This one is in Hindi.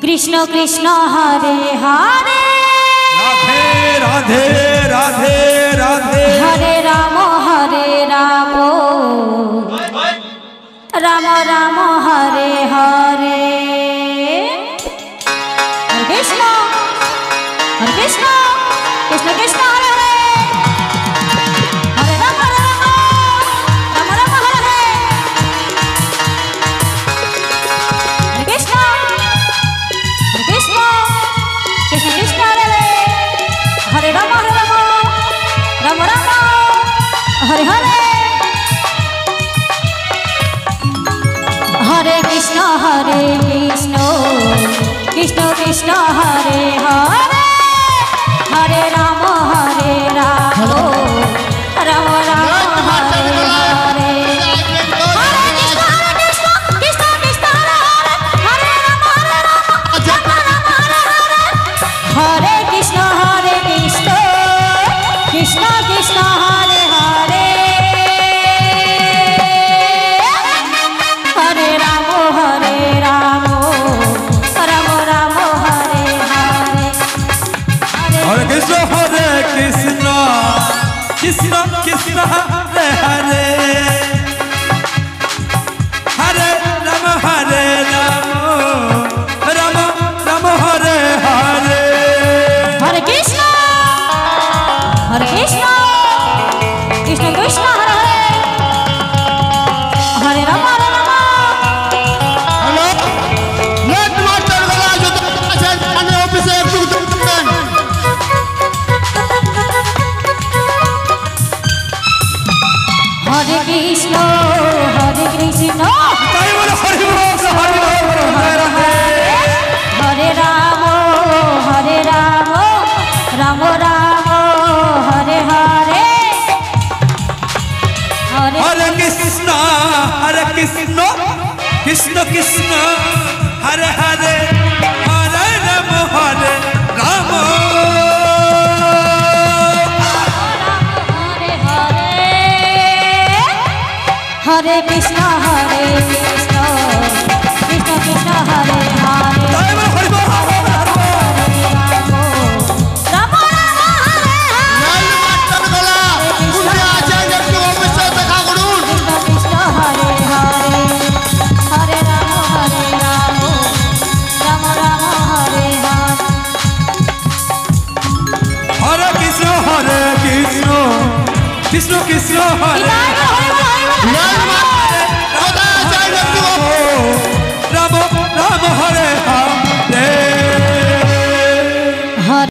कृष्ण कृष्ण हरे हरे राधे राधे राधे हरे राम राम राम हरे हरे हरे कृष्ण कृष्ण कृष्ण हरे हरे हरे राम राम राम हरे हरे हरे कृष्ण कृष्ण कृष्ण हरे हरे हरे राम राम राम हरे हरे हरे कृष्ण कृष्ण कृष्ण हरे हरे हरे राम राम राम हरे हरे हरे कृष्ण कृष्ण कृष्ण हरे हरे राम राम राम हरे हरे हरे कृष्ण कृष्ण कृष्ण हरे हरे हरे राम राम राम हरे हरे हरे कृष्ण कृष्ण कृष्ण हरे हरे हरे राम राम राम हरे हरे हरे कृष्ण कृष्ण कृष्ण हरे हरे हरे राम हरे कृष्ण हरे राम राम राम हरे हरे हरे कृष्ण कृष्ण कृष्ण हरे हरे हरे राम हरे कृष्ण कृष्ण कृष्ण हरे हरे कृष्ण कृष्ण हरे